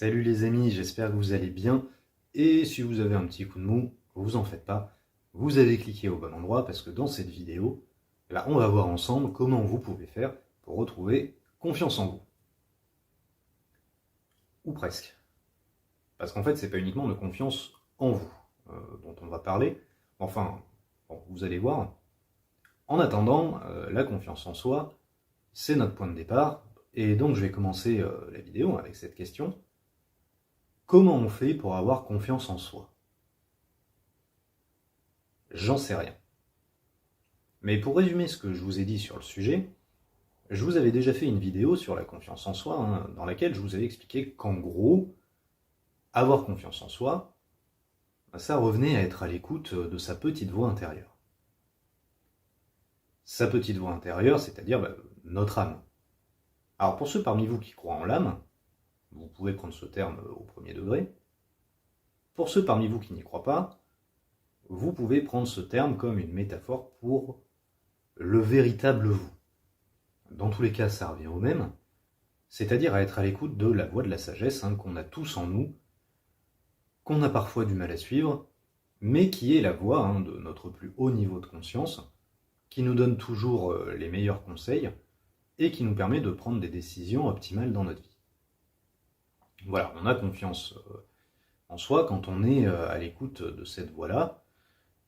Salut les amis, j'espère que vous allez bien. Et si vous avez un petit coup de mou, vous en faites pas. Vous avez cliqué au bon endroit parce que dans cette vidéo, on va voir ensemble comment vous pouvez faire pour retrouver confiance en vous. Ou presque. Parce qu'en fait, c'est pas uniquement de confiance en vous dont on va parler. Enfin, bon, vous allez voir. En attendant, la confiance en soi, c'est notre point de départ. Et donc je vais commencer la vidéo avec cette question. Comment on fait pour avoir confiance en soi? J'en sais rien. Mais pour résumer ce que je vous ai dit sur le sujet, je vous avais déjà fait une vidéo sur la confiance en soi, dans laquelle je vous avais expliqué qu'en gros, avoir confiance en soi, ça revenait à être à l'écoute de sa petite voix intérieure. Sa petite voix intérieure, c'est-à-dire notre âme. Alors pour ceux parmi vous qui croient en l'âme, vous pouvez prendre ce terme au premier degré. Pour ceux parmi vous qui n'y croient pas, vous pouvez prendre ce terme comme une métaphore pour le véritable vous. Dans tous les cas, ça revient au même, c'est-à-dire à être à l'écoute de la voix de la sagesse qu'on a tous en nous, qu'on a parfois du mal à suivre, mais qui est la voix de notre plus haut niveau de conscience, qui nous donne toujours les meilleurs conseils et qui nous permet de prendre des décisions optimales dans notre vie. Voilà, on a confiance en soi quand on est à l'écoute de cette voix-là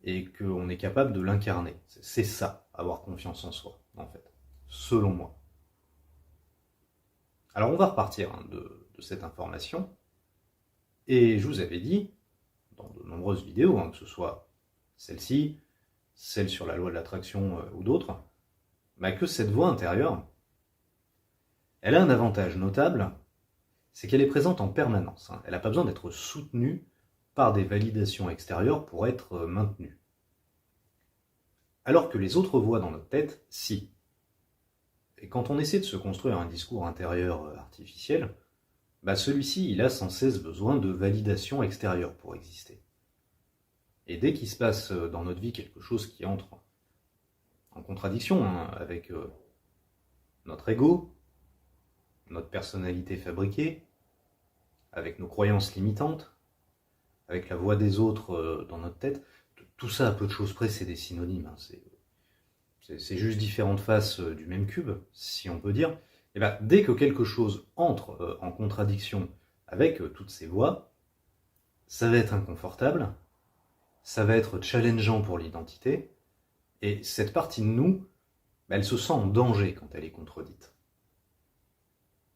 et qu'on est capable de l'incarner. C'est ça, avoir confiance en soi, en fait, selon moi. Alors on va repartir de cette information, et je vous avais dit, dans de nombreuses vidéos, que ce soit celle-ci, celle sur la loi de l'attraction ou d'autres, que cette voix intérieure, elle a un avantage notable, c'est qu'elle est présente en permanence. Elle n'a pas besoin d'être soutenue par des validations extérieures pour être maintenue. Alors que les autres voix dans notre tête, si. Et quand on essaie de se construire un discours intérieur artificiel, celui-ci, il a sans cesse besoin de validation extérieure pour exister. Et dès qu'il se passe dans notre vie quelque chose qui entre en contradiction avec notre ego, notre personnalité fabriquée, avec nos croyances limitantes, avec la voix des autres dans notre tête, tout ça à peu de choses près, c'est des synonymes. C'est juste différentes faces du même cube, si on peut dire. Et dès que quelque chose entre en contradiction avec toutes ces voix, ça va être inconfortable, ça va être challengeant pour l'identité, et cette partie de nous, elle se sent en danger quand elle est contredite.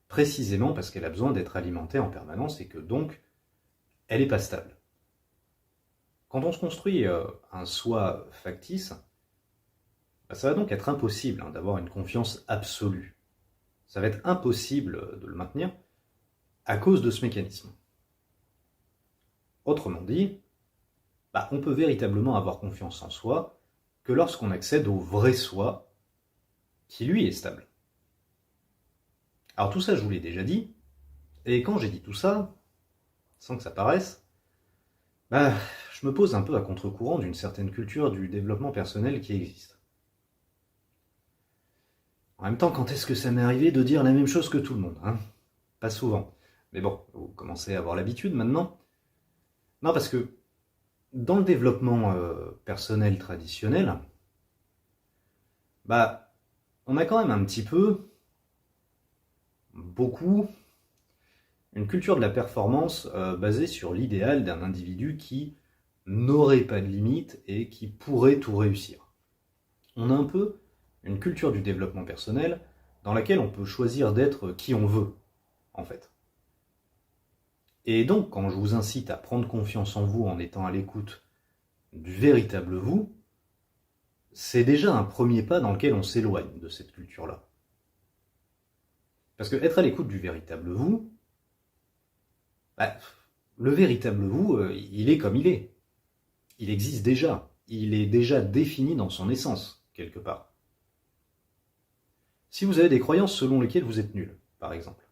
Précisément parce qu'elle a besoin d'être alimentée en permanence et que donc, elle n'est pas stable. Quand on se construit un soi factice, ça va donc être impossible d'avoir une confiance absolue. Ça va être impossible de le maintenir à cause de ce mécanisme. Autrement dit, on peut véritablement avoir confiance en soi que lorsqu'on accède au vrai soi qui lui est stable. Alors tout ça, je vous l'ai déjà dit, et quand j'ai dit tout ça, sans que ça paraisse, je me pose un peu à contre-courant d'une certaine culture du développement personnel qui existe. En même temps, quand est-ce que ça m'est arrivé de dire la même chose que tout le monde, Pas souvent. Mais bon, vous commencez à avoir l'habitude maintenant. Non, parce que dans le développement personnel traditionnel, on a quand même un petit peu, beaucoup, une culture de la performance basée sur l'idéal d'un individu qui n'aurait pas de limites et qui pourrait tout réussir. On a un peu une culture du développement personnel dans laquelle on peut choisir d'être qui on veut, en fait. Et donc, quand je vous incite à prendre confiance en vous en étant à l'écoute du véritable vous, c'est déjà un premier pas dans lequel on s'éloigne de cette culture-là. Parce que être à l'écoute du véritable vous, le véritable vous, il est comme il est. Il existe déjà. Il est déjà défini dans son essence, quelque part. Si vous avez des croyances selon lesquelles vous êtes nul, par exemple,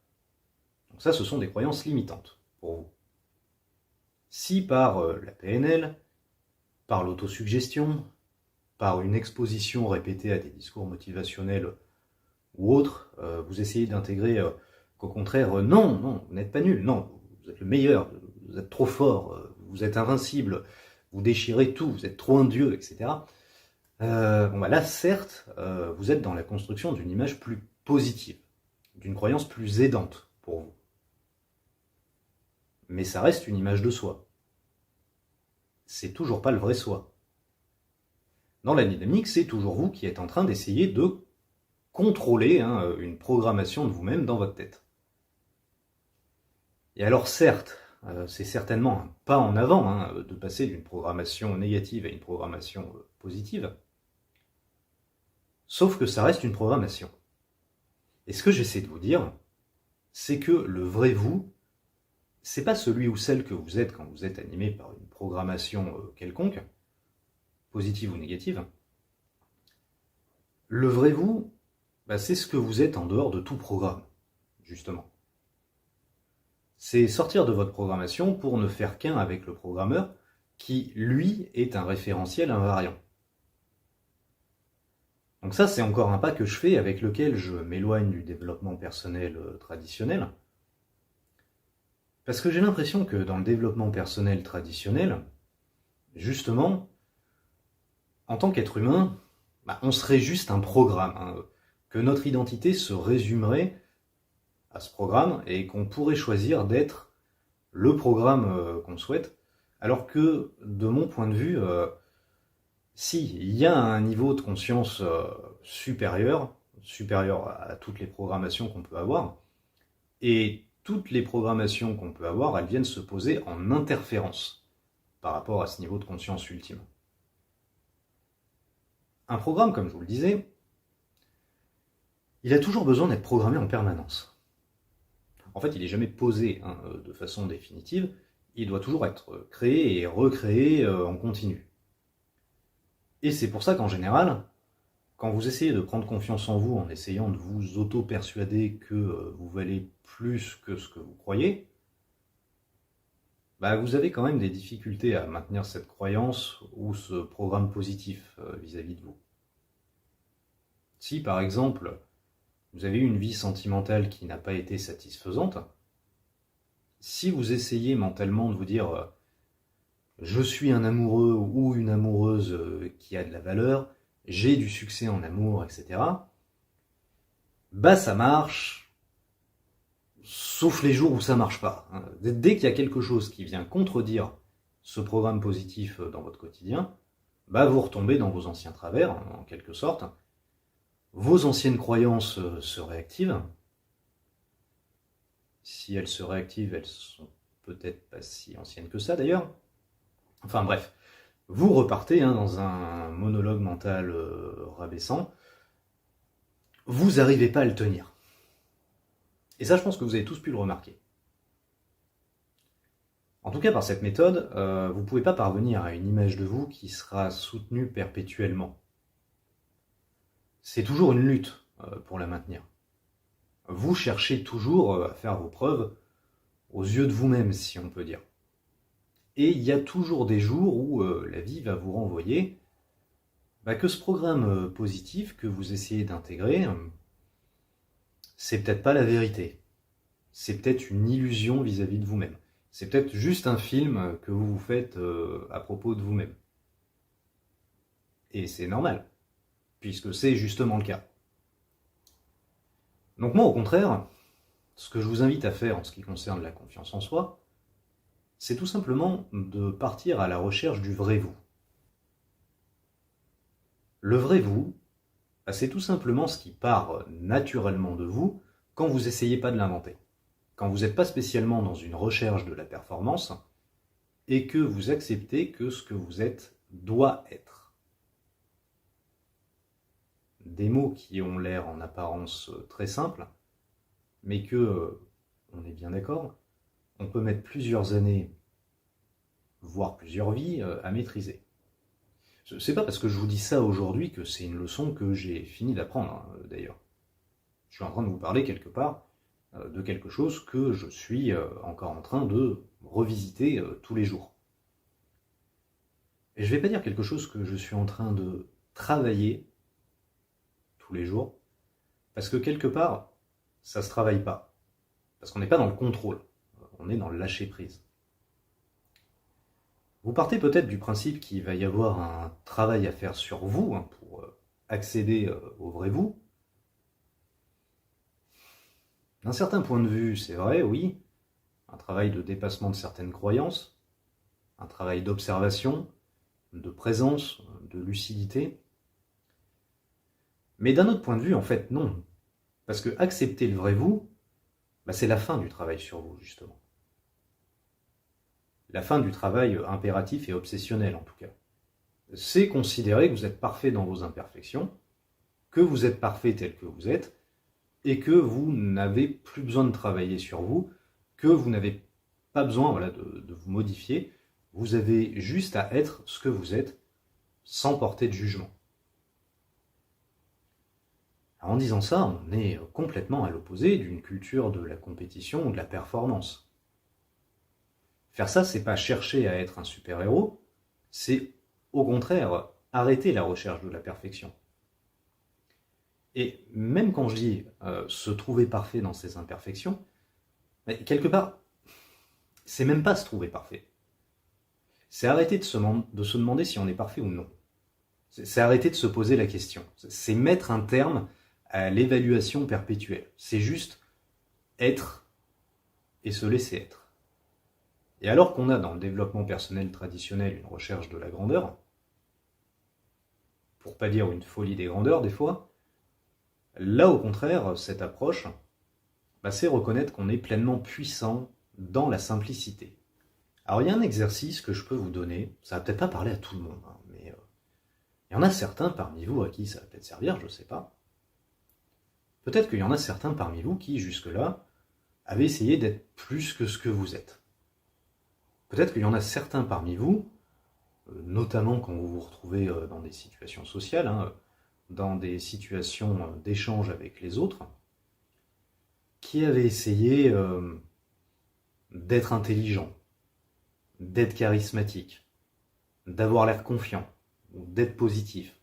donc ça, ce sont des croyances limitantes pour vous. Si par la PNL, par l'autosuggestion, par une exposition répétée à des discours motivationnels ou autres, vous essayez d'intégrer qu'au contraire, non, vous n'êtes pas nul, non, vous êtes le meilleur, vous êtes trop fort, vous êtes invincible, vous déchirez tout, vous êtes trop un dieu, etc. Là, certes, vous êtes dans la construction d'une image plus positive, d'une croyance plus aidante pour vous. Mais ça reste une image de soi. C'est toujours pas le vrai soi. Dans la dynamique, c'est toujours vous qui êtes en train d'essayer de contrôler une programmation de vous-même dans votre tête. Et alors certes, c'est certainement un pas en avant de passer d'une programmation négative à une programmation positive, sauf que ça reste une programmation. Et ce que j'essaie de vous dire, c'est que le vrai vous, c'est pas celui ou celle que vous êtes quand vous êtes animé par une programmation quelconque, positive ou négative. Le vrai vous, c'est ce que vous êtes en dehors de tout programme, justement. C'est sortir de votre programmation pour ne faire qu'un avec le programmeur qui, lui, est un référentiel invariant. Donc ça, c'est encore un pas que je fais avec lequel je m'éloigne du développement personnel traditionnel. Parce que j'ai l'impression que dans le développement personnel traditionnel, justement, en tant qu'être humain, on serait juste un programme, que notre identité se résumerait à ce programme et qu'on pourrait choisir d'être le programme qu'on souhaite, alors que, de mon point de vue, si, il y a un niveau de conscience supérieur à toutes les programmations qu'on peut avoir, et toutes les programmations qu'on peut avoir, elles viennent se poser en interférence par rapport à ce niveau de conscience ultime. Un programme, comme je vous le disais, il a toujours besoin d'être programmé en permanence. En fait, il n'est jamais posé de façon définitive, il doit toujours être créé et recréé en continu. Et c'est pour ça qu'en général, quand vous essayez de prendre confiance en vous en essayant de vous auto-persuader que vous valez plus que ce que vous croyez, vous avez quand même des difficultés à maintenir cette croyance ou ce programme positif vis-à-vis de vous. Si par exemple, vous avez eu une vie sentimentale qui n'a pas été satisfaisante, si vous essayez mentalement de vous dire je suis un amoureux ou une amoureuse qui a de la valeur, j'ai du succès en amour, etc., ça marche, sauf les jours où ça marche pas. Dès qu'il y a quelque chose qui vient contredire ce programme positif dans votre quotidien, vous retombez dans vos anciens travers, en quelque sorte. Vos anciennes croyances se réactivent. Si elles se réactivent, elles sont peut-être pas si anciennes que ça d'ailleurs. Enfin bref, vous repartez dans un monologue mental rabaissant. Vous n'arrivez pas à le tenir. Et ça, je pense que vous avez tous pu le remarquer. En tout cas, par cette méthode, vous ne pouvez pas parvenir à une image de vous qui sera soutenue perpétuellement. C'est toujours une lutte pour la maintenir. Vous cherchez toujours à faire vos preuves aux yeux de vous-même, si on peut dire. Et il y a toujours des jours où la vie va vous renvoyer que ce programme positif que vous essayez d'intégrer, c'est peut-être pas la vérité. C'est peut-être une illusion vis-à-vis de vous-même. C'est peut-être juste un film que vous vous faites à propos de vous-même. Et c'est normal, puisque c'est justement le cas. Donc moi, au contraire, ce que je vous invite à faire en ce qui concerne la confiance en soi, c'est tout simplement de partir à la recherche du vrai vous. Le vrai vous, c'est tout simplement ce qui part naturellement de vous quand vous n'essayez pas de l'inventer. Quand vous n'êtes pas spécialement dans une recherche de la performance et que vous acceptez que ce que vous êtes doit être. Des mots qui ont l'air en apparence très simples, mais que, on est bien d'accord, on peut mettre plusieurs années, voire plusieurs vies, à maîtriser. C'est pas parce que je vous dis ça aujourd'hui que c'est une leçon que j'ai fini d'apprendre, d'ailleurs. Je suis en train de vous parler quelque part de quelque chose que je suis encore en train de revisiter tous les jours. Et je vais pas dire quelque chose que je suis en train de travailler tous les jours, parce que quelque part, ça se travaille pas. Parce qu'on n'est pas dans le contrôle. qu'on est dans le lâcher-prise. Vous partez peut-être du principe qu'il va y avoir un travail à faire sur vous pour accéder au vrai vous. D'un certain point de vue, c'est vrai, oui, un travail de dépassement de certaines croyances, un travail d'observation, de présence, de lucidité. Mais d'un autre point de vue, en fait, non. Parce que accepter le vrai vous, c'est la fin du travail sur vous, justement. La fin du travail impératif et obsessionnel, en tout cas. C'est considérer que vous êtes parfait dans vos imperfections, que vous êtes parfait tel que vous êtes, et que vous n'avez plus besoin de travailler sur vous, que vous n'avez pas besoin de vous modifier, vous avez juste à être ce que vous êtes, sans porter de jugement. Alors en disant ça, on est complètement à l'opposé d'une culture de la compétition ou de la performance. Faire ça, c'est pas chercher à être un super-héros, c'est au contraire arrêter la recherche de la perfection. Et même quand je dis se trouver parfait dans ses imperfections, quelque part, c'est même pas se trouver parfait. C'est arrêter de se demander si on est parfait ou non. C'est arrêter de se poser la question. C'est mettre un terme à l'évaluation perpétuelle. C'est juste être et se laisser être. Et alors qu'on a dans le développement personnel traditionnel une recherche de la grandeur, pour pas dire une folie des grandeurs des fois, là au contraire, cette approche, c'est reconnaître qu'on est pleinement puissant dans la simplicité. Alors il y a un exercice que je peux vous donner, ça va peut-être pas parler à tout le monde, mais il y en a certains parmi vous à qui ça va peut-être servir, je sais pas. Peut-être qu'il y en a certains parmi vous qui, jusque-là, avaient essayé d'être plus que ce que vous êtes. Peut-être qu'il y en a certains parmi vous, notamment quand vous vous retrouvez dans des situations sociales, dans des situations d'échange avec les autres, qui avaient essayé d'être intelligent, d'être charismatique, d'avoir l'air confiant, ou d'être positif,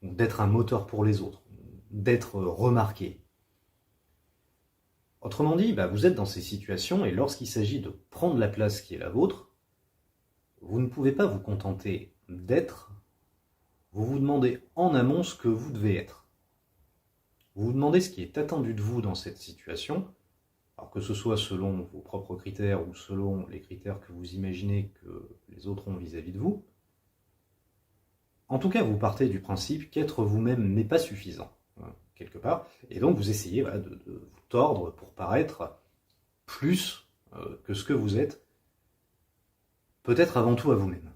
ou d'être un moteur pour les autres, d'être remarqué. Autrement dit, vous êtes dans ces situations et lorsqu'il s'agit de prendre la place qui est la vôtre, vous ne pouvez pas vous contenter d'être, vous vous demandez en amont ce que vous devez être. Vous vous demandez ce qui est attendu de vous dans cette situation, alors que ce soit selon vos propres critères ou selon les critères que vous imaginez que les autres ont vis-à-vis de vous. En tout cas, vous partez du principe qu'être vous-même n'est pas suffisant, quelque part, et donc vous essayez de vous tordre pour paraître plus que ce que vous êtes, peut-être avant tout à vous-même.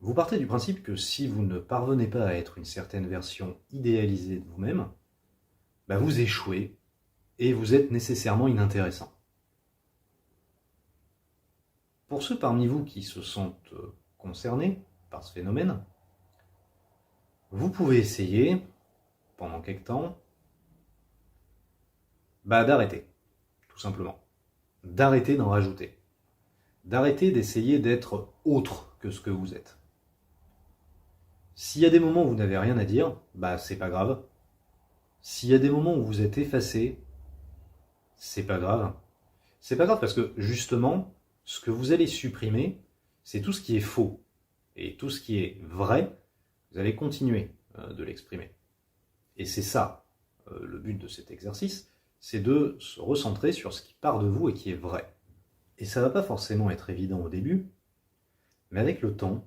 Vous partez du principe que si vous ne parvenez pas à être une certaine version idéalisée de vous-même, vous échouez et vous êtes nécessairement inintéressant. Pour ceux parmi vous qui se sentent concernés par ce phénomène, vous pouvez essayer, pendant quelque temps, d'arrêter, tout simplement. D'arrêter d'en rajouter. D'arrêter d'essayer d'être autre que ce que vous êtes. S'il y a des moments où vous n'avez rien à dire, c'est pas grave. S'il y a des moments où vous êtes effacé, c'est pas grave. C'est pas grave parce que, justement, ce que vous allez supprimer, c'est tout ce qui est faux. Et tout ce qui est vrai, vous allez continuer de l'exprimer. Et c'est ça, le but de cet exercice, c'est de se recentrer sur ce qui part de vous et qui est vrai. Et ça va pas forcément être évident au début, mais avec le temps,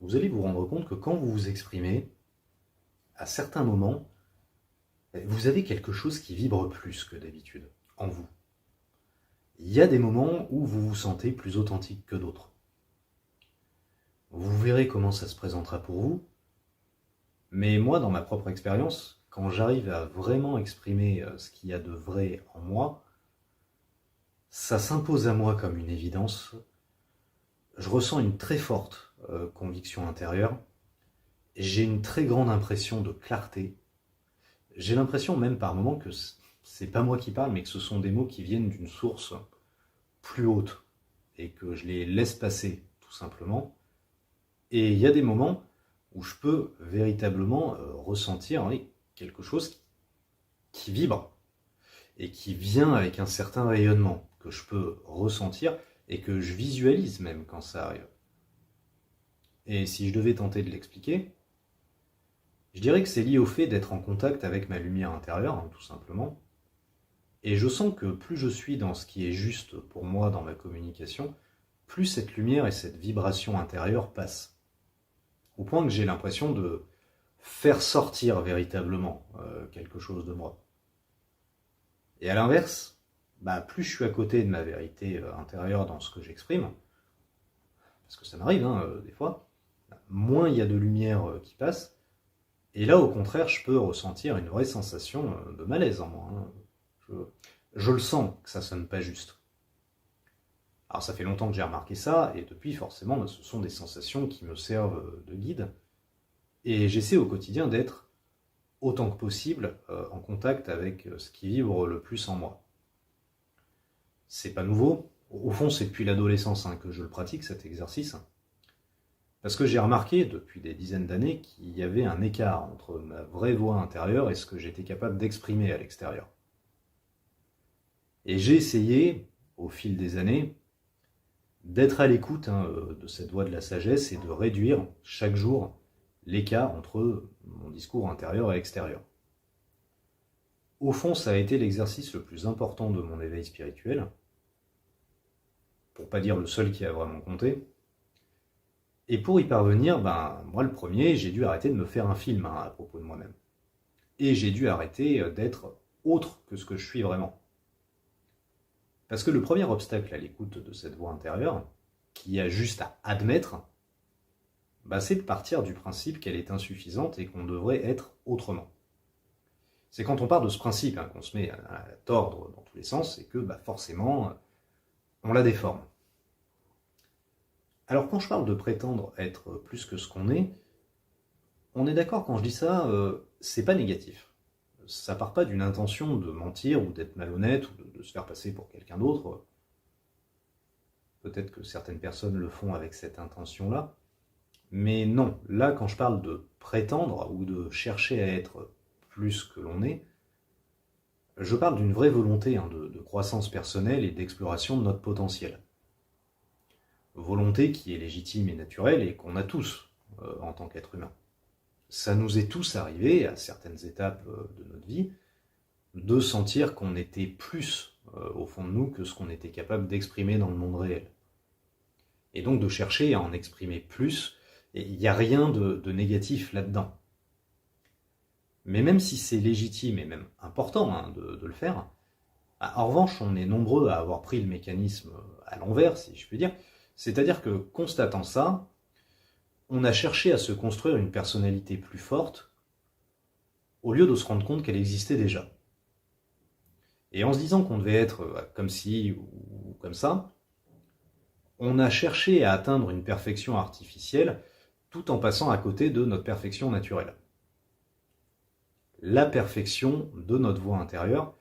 vous allez vous rendre compte que quand vous vous exprimez, à certains moments, vous avez quelque chose qui vibre plus que d'habitude en vous. Il y a des moments où vous vous sentez plus authentique que d'autres. Vous verrez comment ça se présentera pour vous, mais moi, dans ma propre expérience, quand j'arrive à vraiment exprimer ce qu'il y a de vrai en moi, ça s'impose à moi comme une évidence. Je ressens une très forte conviction intérieure. J'ai une très grande impression de clarté. J'ai l'impression même par moments que c'est pas moi qui parle, mais que ce sont des mots qui viennent d'une source plus haute et que je les laisse passer tout simplement. Et il y a des moments où je peux véritablement ressentir quelque chose qui vibre et qui vient avec un certain rayonnement que je peux ressentir et que je visualise même quand ça arrive. Et si je devais tenter de l'expliquer, je dirais que c'est lié au fait d'être en contact avec ma lumière intérieure, tout simplement. Et je sens que plus je suis dans ce qui est juste pour moi dans ma communication, plus cette lumière et cette vibration intérieure passent. Au point que j'ai l'impression de faire sortir véritablement quelque chose de moi. Et à l'inverse, plus je suis à côté de ma vérité intérieure dans ce que j'exprime, parce que ça m'arrive des fois, moins il y a de lumière qui passe, et là au contraire je peux ressentir une vraie sensation de malaise en moi. Je le sens que ça sonne pas juste. Alors ça fait longtemps que j'ai remarqué ça, et depuis forcément ce sont des sensations qui me servent de guide, et j'essaie au quotidien d'être autant que possible en contact avec ce qui vibre le plus en moi. C'est pas nouveau, au fond c'est depuis l'adolescence que je le pratique cet exercice, parce que j'ai remarqué depuis des dizaines d'années qu'il y avait un écart entre ma vraie voix intérieure et ce que j'étais capable d'exprimer à l'extérieur. Et j'ai essayé, au fil des années, d'être à l'écoute de cette voix de la sagesse et de réduire chaque jour l'écart entre mon discours intérieur et extérieur. Au fond, ça a été l'exercice le plus important de mon éveil spirituel, pour pas dire le seul qui a vraiment compté. Et pour y parvenir, moi le premier, j'ai dû arrêter de me faire un film à propos de moi-même. Et j'ai dû arrêter d'être autre que ce que je suis vraiment. Parce que le premier obstacle à l'écoute de cette voix intérieure, qui a juste à admettre, c'est de partir du principe qu'elle est insuffisante et qu'on devrait être autrement. C'est quand on part de ce principe qu'on se met à tordre dans tous les sens et que forcément on la déforme. Alors quand je parle de prétendre être plus que ce qu'on est, on est d'accord quand je dis ça, c'est pas négatif. Ça part pas d'une intention de mentir ou d'être malhonnête ou de se faire passer pour quelqu'un d'autre. Peut-être que certaines personnes le font avec cette intention-là. Mais non, là quand je parle de prétendre ou de chercher à être plus que l'on est, je parle d'une vraie volonté de croissance personnelle et d'exploration de notre potentiel. Volonté qui est légitime et naturelle et qu'on a tous en tant qu'être humain. Ça nous est tous arrivé, à certaines étapes de notre vie, de sentir qu'on était plus au fond de nous que ce qu'on était capable d'exprimer dans le monde réel. Et donc de chercher à en exprimer plus, et il n'y a rien de négatif là-dedans. Mais même si c'est légitime et même important de le faire, en revanche, on est nombreux à avoir pris le mécanisme à l'envers, si je puis dire. C'est-à-dire que, constatant ça, on a cherché à se construire une personnalité plus forte, au lieu de se rendre compte qu'elle existait déjà. Et en se disant qu'on devait être comme ci ou comme ça, on a cherché à atteindre une perfection artificielle, tout en passant à côté de notre perfection naturelle. La perfection de notre voix intérieure,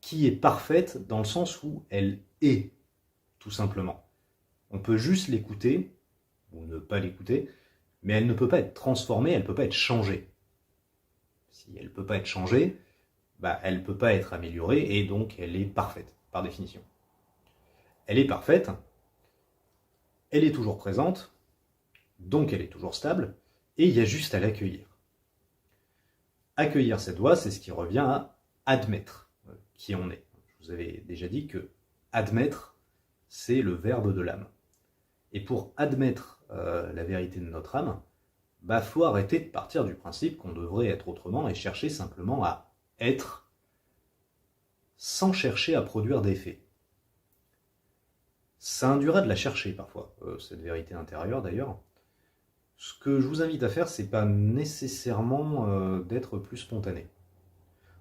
qui est parfaite dans le sens où elle est, tout simplement. On peut juste l'écouter, ou ne pas l'écouter, mais elle ne peut pas être transformée, elle ne peut pas être changée. Si elle ne peut pas être changée, elle ne peut pas être améliorée, et donc elle est parfaite, par définition. Elle est parfaite, elle est toujours présente, donc elle est toujours stable, et il y a juste à l'accueillir. Accueillir cette voix, c'est ce qui revient à admettre qui on est. Je vous avais déjà dit que admettre, c'est le verbe de l'âme. Et pour admettre la vérité de notre âme, faut arrêter de partir du principe qu'on devrait être autrement et chercher simplement à être sans chercher à produire d'effet. Ça induira de la chercher parfois, cette vérité intérieure d'ailleurs. Ce que je vous invite à faire, c'est pas nécessairement d'être plus spontané.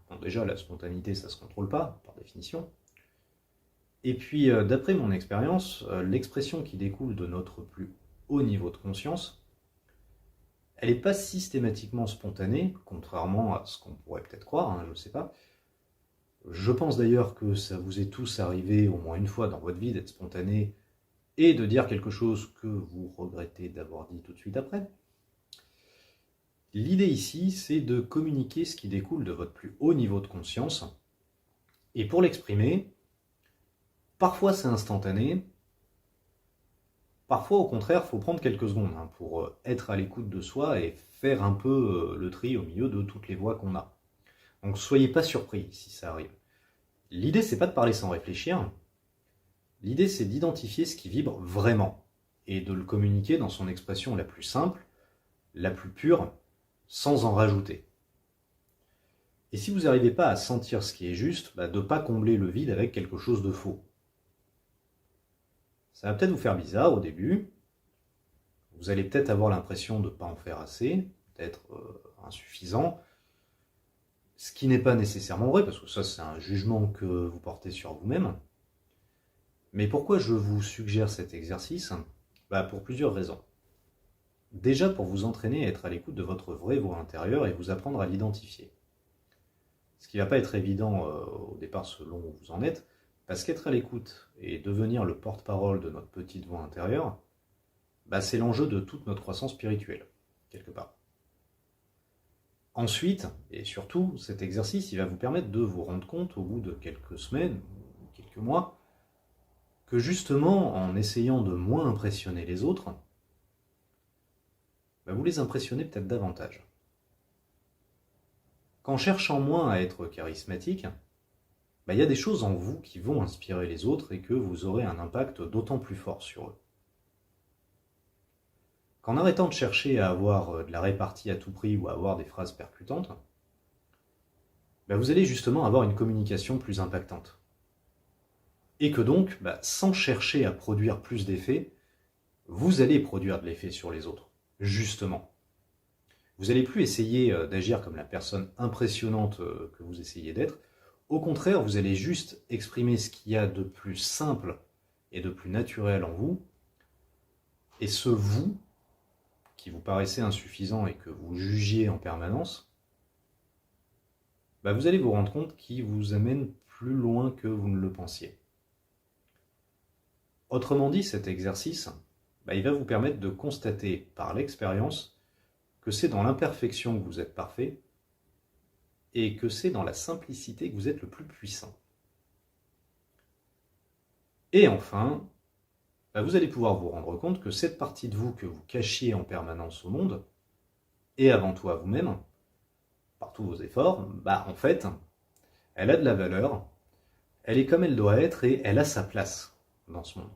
Bon, déjà, la spontanéité, ça se contrôle pas, par définition. Et puis, d'après mon expérience, l'expression qui découle de notre plus haut niveau de conscience, elle n'est pas systématiquement spontanée, contrairement à ce qu'on pourrait peut-être croire, je ne sais pas. Je pense d'ailleurs que ça vous est tous arrivé au moins une fois dans votre vie d'être spontané et de dire quelque chose que vous regrettez d'avoir dit tout de suite après. L'idée ici, c'est de communiquer ce qui découle de votre plus haut niveau de conscience. Et pour l'exprimer, Parfois c'est instantané, parfois au contraire il faut prendre quelques secondes pour être à l'écoute de soi et faire un peu le tri au milieu de toutes les voix qu'on a. Donc soyez pas surpris si ça arrive. L'idée c'est pas de parler sans réfléchir, l'idée c'est d'identifier ce qui vibre vraiment et de le communiquer dans son expression la plus simple, la plus pure, sans en rajouter. Et si vous n'arrivez pas à sentir ce qui est juste, de ne pas combler le vide avec quelque chose de faux. Ça va peut-être vous faire bizarre au début, vous allez peut-être avoir l'impression de ne pas en faire assez, d'être insuffisant, ce qui n'est pas nécessairement vrai, parce que ça c'est un jugement que vous portez sur vous-même. Mais pourquoi je vous suggère cet exercice ? Pour plusieurs raisons. Déjà pour vous entraîner à être à l'écoute de votre vraie voix intérieure et vous apprendre à l'identifier. Ce qui ne va pas être évident au départ selon où vous en êtes, parce qu'être à l'écoute et devenir le porte-parole de notre petite voix intérieure, c'est l'enjeu de toute notre croissance spirituelle, quelque part. Ensuite, et surtout, cet exercice, il va vous permettre de vous rendre compte au bout de quelques semaines, ou quelques mois, que justement, en essayant de moins impressionner les autres, vous les impressionnez peut-être davantage. Qu'en cherchant moins à être charismatique, il y a des choses en vous qui vont inspirer les autres et que vous aurez un impact d'autant plus fort sur eux. Qu'en arrêtant de chercher à avoir de la répartie à tout prix ou à avoir des phrases percutantes, vous allez justement avoir une communication plus impactante. Et que donc, sans chercher à produire plus d'effets, vous allez produire de l'effet sur les autres, justement. Vous n'allez plus essayer d'agir comme la personne impressionnante que vous essayez d'être. Au contraire, vous allez juste exprimer ce qu'il y a de plus simple et de plus naturel en vous. Et ce vous, qui vous paraissait insuffisant et que vous jugiez en permanence, vous allez vous rendre compte qu'il vous amène plus loin que vous ne le pensiez. Autrement dit, cet exercice, il va vous permettre de constater par l'expérience que c'est dans l'imperfection que vous êtes parfait et que c'est dans la simplicité que vous êtes le plus puissant. Et enfin, vous allez pouvoir vous rendre compte que cette partie de vous que vous cachiez en permanence au monde, et avant tout à vous-même, par tous vos efforts, en fait, elle a de la valeur, elle est comme elle doit être et elle a sa place dans ce monde.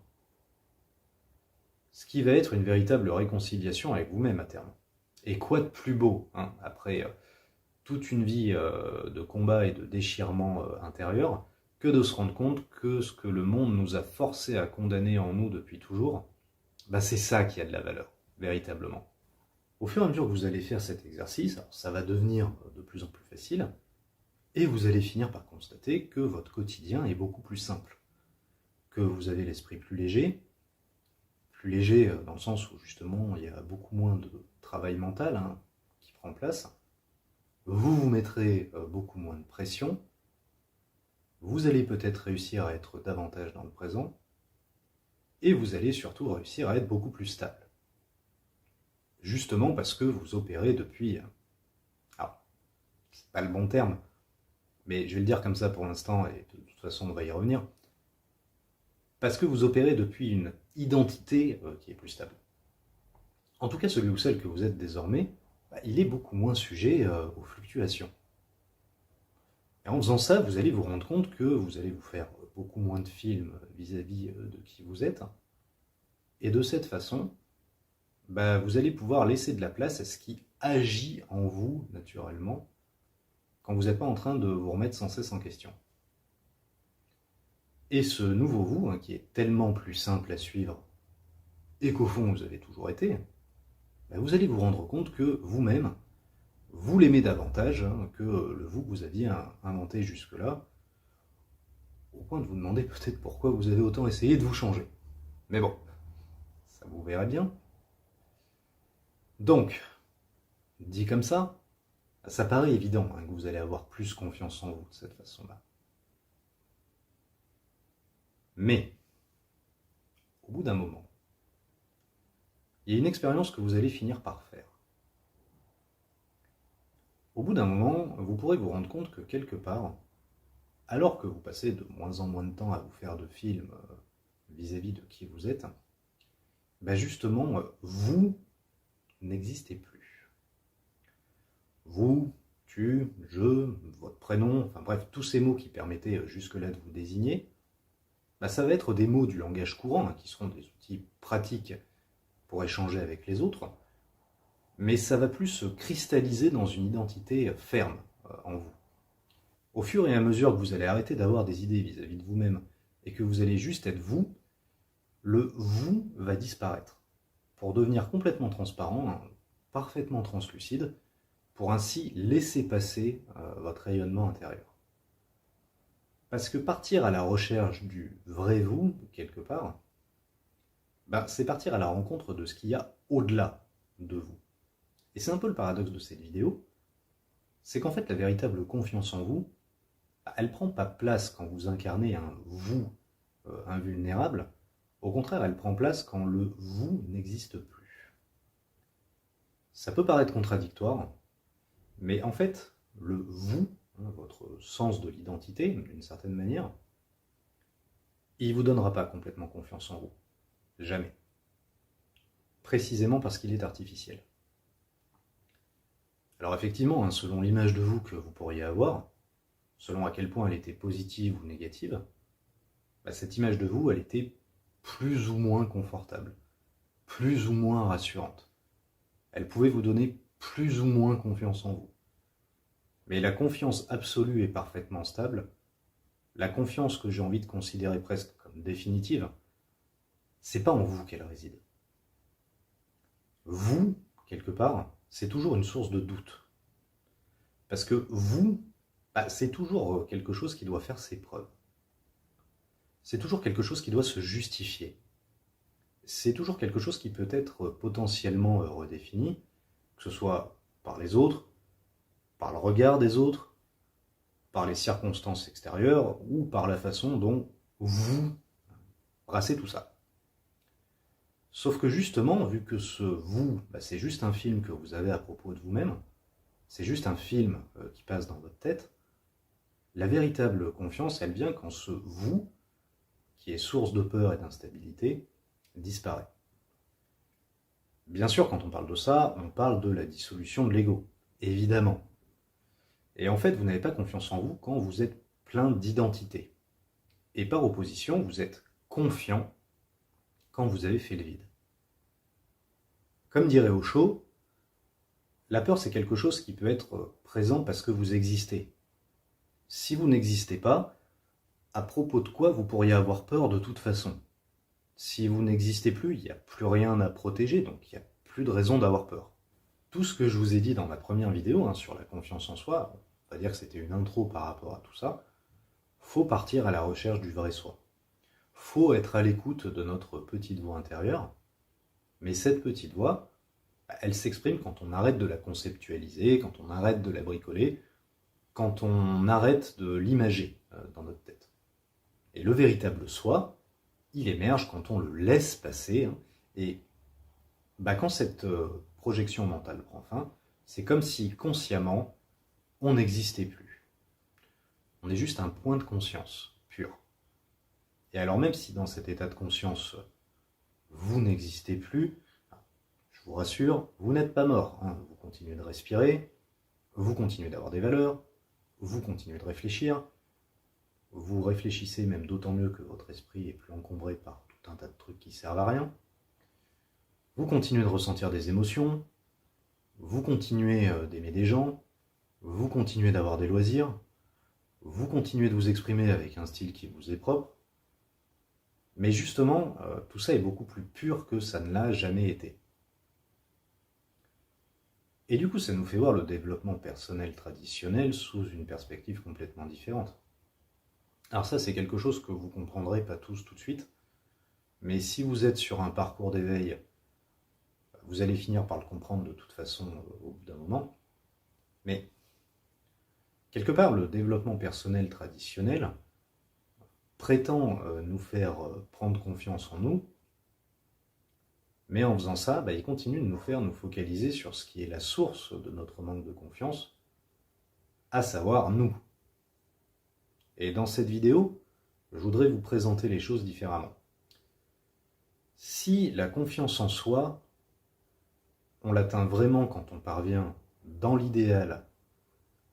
Ce qui va être une véritable réconciliation avec vous-même à terme. Et quoi de plus beau, après toute une vie de combat et de déchirement intérieur, que de se rendre compte que ce que le monde nous a forcé à condamner en nous depuis toujours, c'est ça qui a de la valeur, véritablement. Au fur et à mesure que vous allez faire cet exercice, alors ça va devenir de plus en plus facile, et vous allez finir par constater que votre quotidien est beaucoup plus simple, que vous avez l'esprit plus léger dans le sens où justement il y a beaucoup moins de travail mental qui prend place, vous vous mettrez beaucoup moins de pression, vous allez peut-être réussir à être davantage dans le présent, et vous allez surtout réussir à être beaucoup plus stable. Justement parce que vous opérez depuis... Alors, c'est pas le bon terme, mais je vais le dire comme ça pour l'instant, et de toute façon on va y revenir. Parce que vous opérez depuis une identité qui est plus stable. En tout cas, celui ou celle que vous êtes désormais, il est beaucoup moins sujet aux fluctuations. Et en faisant ça, vous allez vous rendre compte que vous allez vous faire beaucoup moins de films vis-à-vis de qui vous êtes. Et de cette façon, vous allez pouvoir laisser de la place à ce qui agit en vous naturellement quand vous n'êtes pas en train de vous remettre sans cesse en question. Et ce nouveau vous, qui est tellement plus simple à suivre et qu'au fond vous avez toujours été, vous allez vous rendre compte que vous-même, vous l'aimez davantage que le vous que vous aviez inventé jusque-là, au point de vous demander peut-être pourquoi vous avez autant essayé de vous changer. Mais bon, ça vous verra bien. Donc, dit comme ça paraît évident que vous allez avoir plus confiance en vous de cette façon-là. Mais, au bout d'un moment, il y a une expérience que vous allez finir par faire. Au bout d'un moment, vous pourrez vous rendre compte que quelque part, alors que vous passez de moins en moins de temps à vous faire de films vis-à-vis de qui vous êtes, justement, vous n'existez plus. Vous, tu, je, votre prénom, enfin bref, tous ces mots qui permettaient jusque-là de vous désigner, ça va être des mots du langage courant, qui seront des outils pratiques pour échanger avec les autres, mais ça va plus se cristalliser dans une identité ferme en vous. Au fur et à mesure que vous allez arrêter d'avoir des idées vis-à-vis de vous-même et que vous allez juste être vous, le vous va disparaître pour devenir complètement transparent, parfaitement translucide, pour ainsi laisser passer votre rayonnement intérieur. Parce que partir à la recherche du vrai vous, quelque part, c'est partir à la rencontre de ce qu'il y a au-delà de vous. Et c'est un peu le paradoxe de cette vidéo, c'est qu'en fait la véritable confiance en vous, elle ne prend pas place quand vous incarnez un vous invulnérable, au contraire elle prend place quand le vous n'existe plus. Ça peut paraître contradictoire, mais en fait le vous, votre sens de l'identité d'une certaine manière, il ne vous donnera pas complètement confiance en vous. Jamais. Précisément parce qu'il est artificiel. Alors effectivement, selon l'image de vous que vous pourriez avoir, selon à quel point elle était positive ou négative, cette image de vous, elle était plus ou moins confortable, plus ou moins rassurante. Elle pouvait vous donner plus ou moins confiance en vous. Mais la confiance absolue et parfaitement stable, la confiance que j'ai envie de considérer presque comme définitive, c'est pas en vous qu'elle réside. Vous, quelque part, c'est toujours une source de doute. Parce que vous, c'est toujours quelque chose qui doit faire ses preuves. C'est toujours quelque chose qui doit se justifier. C'est toujours quelque chose qui peut être potentiellement redéfini, que ce soit par les autres, par le regard des autres, par les circonstances extérieures, ou par la façon dont vous brassez tout ça. Sauf que justement, vu que ce vous, c'est juste un film que vous avez à propos de vous-même, c'est juste un film qui passe dans votre tête, la véritable confiance, elle vient quand ce vous, qui est source de peur et d'instabilité, disparaît. Bien sûr, quand on parle de ça, on parle de la dissolution de l'ego, évidemment. Et en fait, vous n'avez pas confiance en vous quand vous êtes plein d'identité. Et par opposition, vous êtes confiant quand vous avez fait le vide. Comme dirait Osho, la peur c'est quelque chose qui peut être présent parce que vous existez. Si vous n'existez pas, à propos de quoi vous pourriez avoir peur de toute façon? Si vous n'existez plus, il n'y a plus rien à protéger, donc il n'y a plus de raison d'avoir peur. Tout ce que je vous ai dit dans ma première vidéo sur la confiance en soi, on va dire que c'était une intro par rapport à tout ça, faut partir à la recherche du vrai soi. Faut être à l'écoute de notre petite voix intérieure, mais cette petite voix, elle s'exprime quand on arrête de la conceptualiser, quand on arrête de la bricoler, quand on arrête de l'imager dans notre tête. Et le véritable soi, il émerge quand on le laisse passer, et quand cette projection mentale prend fin, c'est comme si consciemment, on n'existait plus. On est juste un point de conscience pur. Et alors même si dans cet état de conscience, vous n'existez plus, je vous rassure, vous n'êtes pas mort. Vous continuez de respirer, vous continuez d'avoir des valeurs, vous continuez de réfléchir, vous réfléchissez même d'autant mieux que votre esprit est plus encombré par tout un tas de trucs qui servent à rien. Vous continuez de ressentir des émotions, vous continuez d'aimer des gens, vous continuez d'avoir des loisirs, vous continuez de vous exprimer avec un style qui vous est propre, mais justement, tout ça est beaucoup plus pur que ça ne l'a jamais été. Et du coup, ça nous fait voir le développement personnel traditionnel sous une perspective complètement différente. Alors ça, c'est quelque chose que vous ne comprendrez pas tous tout de suite, mais si vous êtes sur un parcours d'éveil, vous allez finir par le comprendre de toute façon au bout d'un moment. Mais quelque part, le développement personnel traditionnel prétend nous faire prendre confiance en nous, mais en faisant ça, il continue de nous faire nous focaliser sur ce qui est la source de notre manque de confiance, à savoir nous. Et dans cette vidéo, je voudrais vous présenter les choses différemment. Si la confiance en soi, on l'atteint vraiment quand on parvient, dans l'idéal,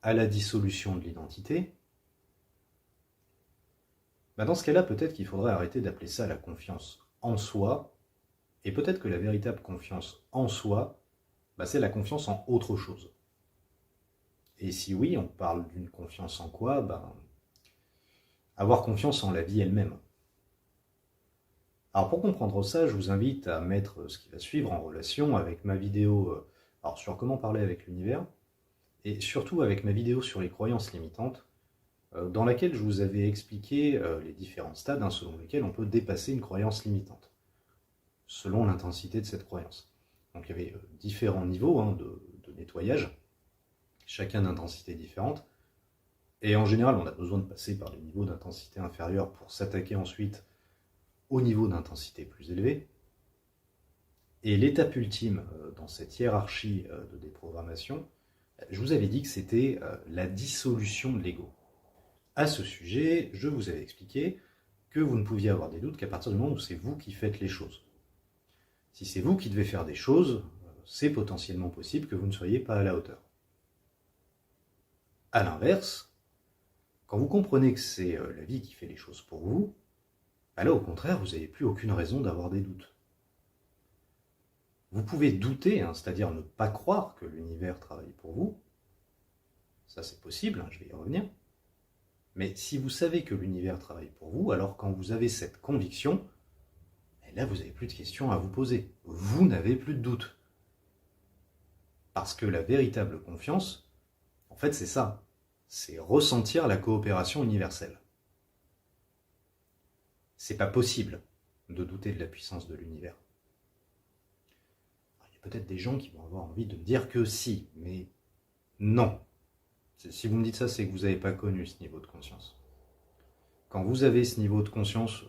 à la dissolution de l'identité, dans ce cas-là, peut-être qu'il faudrait arrêter d'appeler ça la confiance en soi, et peut-être que la véritable confiance en soi, c'est la confiance en autre chose. Et si oui, on parle d'une confiance en quoi? Avoir confiance en la vie elle-même. Alors pour comprendre ça, je vous invite à mettre ce qui va suivre en relation avec ma vidéo sur comment parler avec l'univers, et surtout avec ma vidéo sur les croyances limitantes, dans laquelle je vous avais expliqué les différents stades selon lesquels on peut dépasser une croyance limitante, selon l'intensité de cette croyance. Donc il y avait différents niveaux de nettoyage, chacun d'intensité différente, et en général on a besoin de passer par les niveaux d'intensité inférieure pour s'attaquer ensuite au niveau d'intensité plus élevé. Et l'étape ultime dans cette hiérarchie de déprogrammation, je vous avais dit que c'était la dissolution de l'ego. À ce sujet, je vous avais expliqué que vous ne pouviez avoir des doutes qu'à partir du moment où c'est vous qui faites les choses. Si c'est vous qui devez faire des choses, c'est potentiellement possible que vous ne soyez pas à la hauteur. A l'inverse, quand vous comprenez que c'est la vie qui fait les choses pour vous, là au contraire, vous n'avez plus aucune raison d'avoir des doutes. Vous pouvez douter, c'est-à-dire ne pas croire que l'univers travaille pour vous. Ça c'est possible, je vais y revenir. Mais si vous savez que l'univers travaille pour vous, alors quand vous avez cette conviction, là vous n'avez plus de questions à vous poser. Vous n'avez plus de doutes. Parce que la véritable confiance, en fait c'est ça. C'est ressentir la coopération universelle. C'est pas possible de douter de la puissance de l'univers. Il y a peut-être des gens qui vont avoir envie de me dire que si, mais non. Si vous me dites ça, c'est que vous n'avez pas connu ce niveau de conscience. Quand vous avez ce niveau de conscience,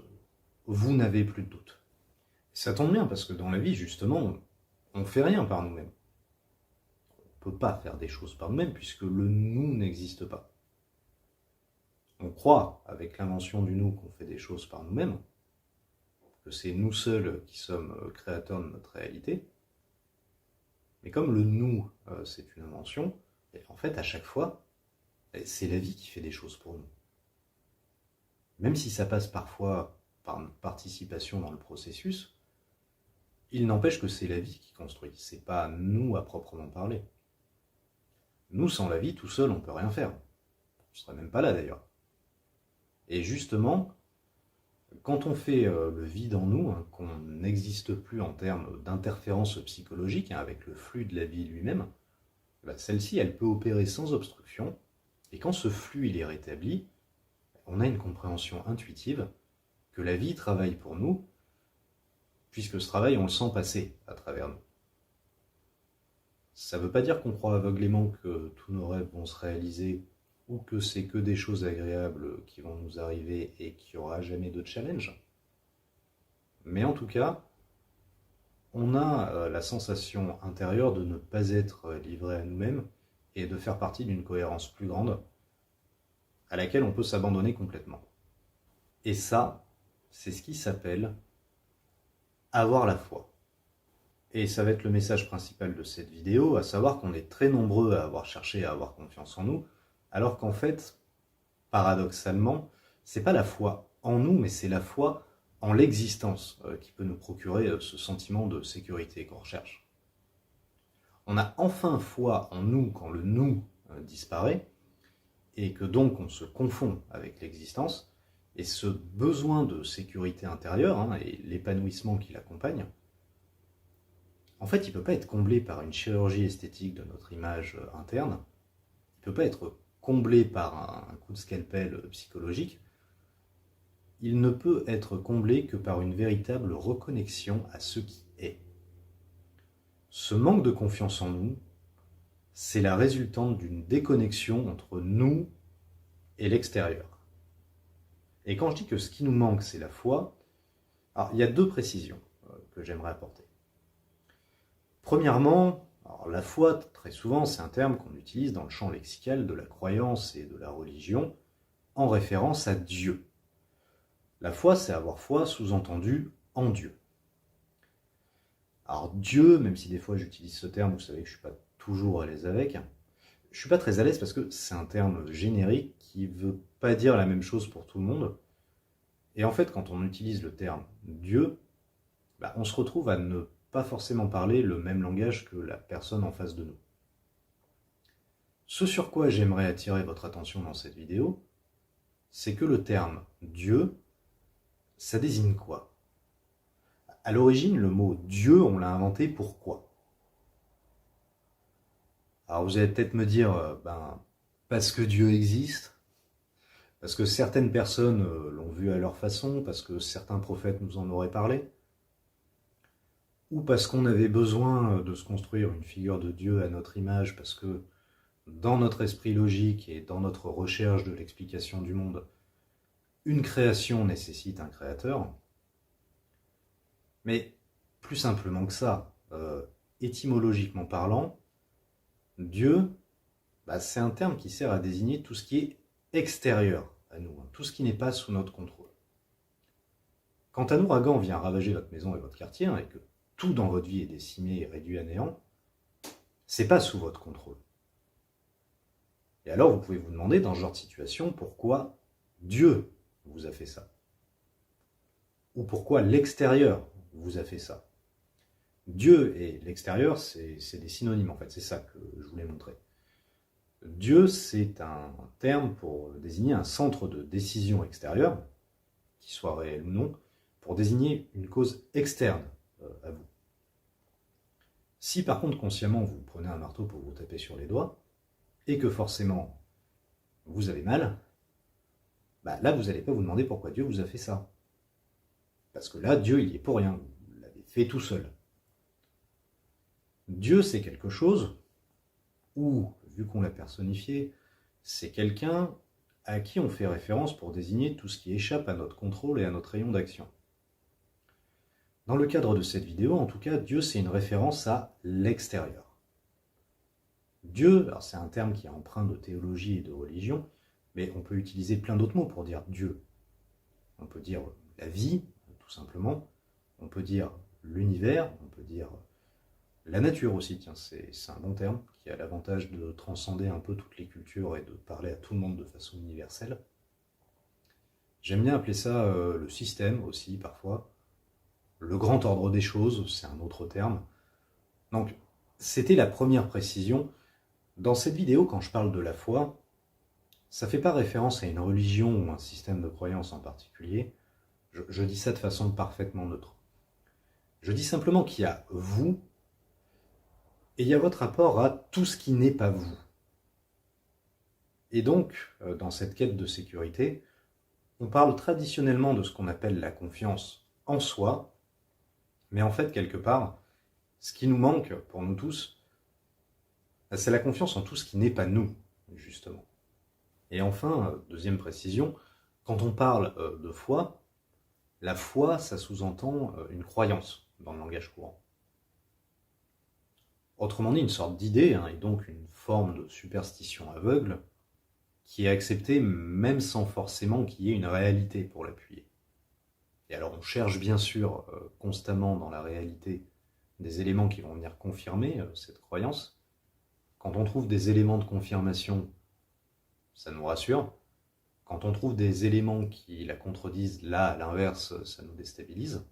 vous n'avez plus de doute. Ça tombe bien parce que dans la vie, justement, on ne fait rien par nous-mêmes. On ne peut pas faire des choses par nous-mêmes puisque le nous n'existe pas. On croit, avec l'invention du nous, qu'on fait des choses par nous-mêmes, que c'est nous seuls qui sommes créateurs de notre réalité. Mais comme le nous, c'est une invention, et en fait, à chaque fois, c'est la vie qui fait des choses pour nous. Même si ça passe parfois par notre participation dans le processus, il n'empêche que c'est la vie qui construit, c'est pas nous à proprement parler. Nous, sans la vie, tout seul, on ne peut rien faire. On ne serait même pas là d'ailleurs. Et justement, quand on fait le vide en nous, qu'on n'existe plus en termes d'interférence psychologique avec le flux de la vie lui-même, celle-ci, elle peut opérer sans obstruction, et quand ce flux il est rétabli, on a une compréhension intuitive que la vie travaille pour nous, puisque ce travail, on le sent passer à travers nous. Ça ne veut pas dire qu'on croit aveuglément que tous nos rêves vont se réaliser, ou que c'est que des choses agréables qui vont nous arriver et qu'il n'y aura jamais de challenge. Mais en tout cas, on a la sensation intérieure de ne pas être livré à nous-mêmes et de faire partie d'une cohérence plus grande à laquelle on peut s'abandonner complètement. Et ça, c'est ce qui s'appelle avoir la foi. Et ça va être le message principal de cette vidéo, à savoir qu'on est très nombreux à avoir cherché à avoir confiance en nous, alors qu'en fait, paradoxalement, c'est pas la foi en nous, mais c'est la foi en l'existence qui peut nous procurer ce sentiment de sécurité qu'on recherche. On a enfin foi en nous quand le nous disparaît, et que donc on se confond avec l'existence, et ce besoin de sécurité intérieure et l'épanouissement qui l'accompagne, en fait, il ne peut pas être comblé par une chirurgie esthétique de notre image interne, il ne peut pas être comblé par un coup de scalpel psychologique, il ne peut être comblé que par une véritable reconnexion à ce qui est. Ce manque de confiance en nous, c'est la résultante d'une déconnexion entre nous et l'extérieur. Et quand je dis que ce qui nous manque, c'est la foi, alors, il y a deux précisions que j'aimerais apporter. Premièrement, la foi, très souvent, c'est un terme qu'on utilise dans le champ lexical de la croyance et de la religion, en référence à Dieu. La foi, c'est avoir foi, sous-entendu en Dieu. Alors Dieu, même si des fois j'utilise ce terme, vous savez que je ne suis pas toujours à l'aise avec, je ne suis pas très à l'aise parce que c'est un terme générique qui ne veut pas dire la même chose pour tout le monde. Et en fait, quand on utilise le terme Dieu, on se retrouve à ne pas forcément parler le même langage que la personne en face de nous. Ce sur quoi j'aimerais attirer votre attention dans cette vidéo, c'est que le terme Dieu, ça désigne quoi? À l'origine, le mot Dieu, on l'a inventé pourquoi? Alors vous allez peut-être me dire, parce que Dieu existe, parce que certaines personnes l'ont vu à leur façon, parce que certains prophètes nous en auraient parlé, ou parce qu'on avait besoin de se construire une figure de Dieu à notre image, parce que dans notre esprit logique et dans notre recherche de l'explication du monde, une création nécessite un créateur. Mais plus simplement que ça, étymologiquement parlant, Dieu, c'est un terme qui sert à désigner tout ce qui est extérieur à nous, tout ce qui n'est pas sous notre contrôle. Quand un ouragan vient ravager votre maison et votre quartier, et que tout dans votre vie est décimé et réduit à néant, c'est pas sous votre contrôle. Et alors vous pouvez vous demander dans ce genre de situation pourquoi Dieu vous a fait ça, ou pourquoi l'extérieur vous a fait ça. Dieu et l'extérieur, c'est des synonymes en fait, c'est ça que je voulais montrer. Dieu, c'est un terme pour désigner un centre de décision extérieur, qui soit réel ou non, pour désigner une cause externe à vous. Si par contre consciemment vous prenez un marteau pour vous taper sur les doigts, et que forcément vous avez mal, là vous n'allez pas vous demander pourquoi Dieu vous a fait ça. Parce que là, Dieu, il y est pour rien, vous l'avez fait tout seul. Dieu, c'est quelque chose où, vu qu'on l'a personnifié, c'est quelqu'un à qui on fait référence pour désigner tout ce qui échappe à notre contrôle et à notre rayon d'action. Dans le cadre de cette vidéo, en tout cas, Dieu, c'est une référence à l'extérieur. Dieu, alors c'est un terme qui est empreint de théologie et de religion, mais on peut utiliser plein d'autres mots pour dire Dieu. On peut dire la vie, tout simplement. On peut dire l'univers, on peut dire la nature aussi, tiens, c'est un bon terme, qui a l'avantage de transcender un peu toutes les cultures et de parler à tout le monde de façon universelle. J'aime bien appeler ça le système aussi, parfois. Le grand ordre des choses, c'est un autre terme. Donc, c'était la première précision. Dans cette vidéo, quand je parle de la foi, ça ne fait pas référence à une religion ou un système de croyance en particulier. Je dis ça de façon parfaitement neutre. Je dis simplement qu'il y a vous, et il y a votre rapport à tout ce qui n'est pas vous. Et donc, dans cette quête de sécurité, on parle traditionnellement de ce qu'on appelle la confiance en soi, mais en fait, quelque part, ce qui nous manque, pour nous tous, c'est la confiance en tout ce qui n'est pas nous, justement. Et enfin, deuxième précision, quand on parle de foi, la foi, ça sous-entend une croyance dans le langage courant. Autrement dit, une sorte d'idée, et donc une forme de superstition aveugle, qui est acceptée même sans forcément qu'il y ait une réalité pour l'appuyer. Et alors on cherche bien sûr constamment dans la réalité des éléments qui vont venir confirmer cette croyance. Quand on trouve des éléments de confirmation, ça nous rassure. Quand on trouve des éléments qui la contredisent, là, à l'inverse, ça nous déstabilise.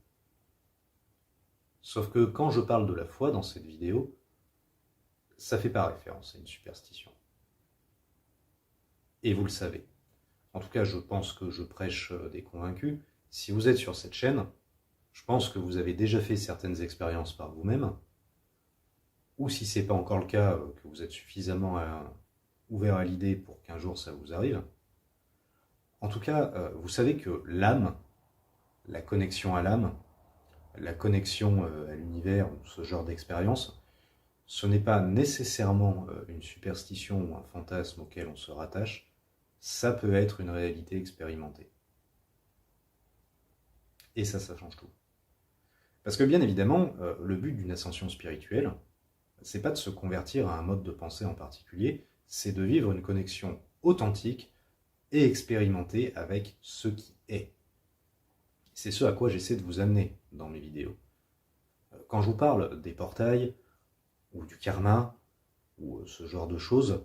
Sauf que quand je parle de la foi dans cette vidéo, ça ne fait pas référence à une superstition. Et vous le savez. En tout cas, je pense que je prêche des convaincus. Si vous êtes sur cette chaîne, je pense que vous avez déjà fait certaines expériences par vous-même, ou si ce n'est pas encore le cas, que vous êtes suffisamment ouvert à l'idée pour qu'un jour ça vous arrive. En tout cas, vous savez que l'âme, la connexion à l'âme, la connexion à l'univers, ce genre d'expérience, ce n'est pas nécessairement une superstition ou un fantasme auquel on se rattache, ça peut être une réalité expérimentée. Et ça change tout. Parce que bien évidemment, le but d'une ascension spirituelle, c'est pas de se convertir à un mode de pensée en particulier, c'est de vivre une connexion authentique et expérimenter avec ce qui est. C'est ce à quoi j'essaie de vous amener dans mes vidéos. Quand je vous parle des portails, ou du karma, ou ce genre de choses,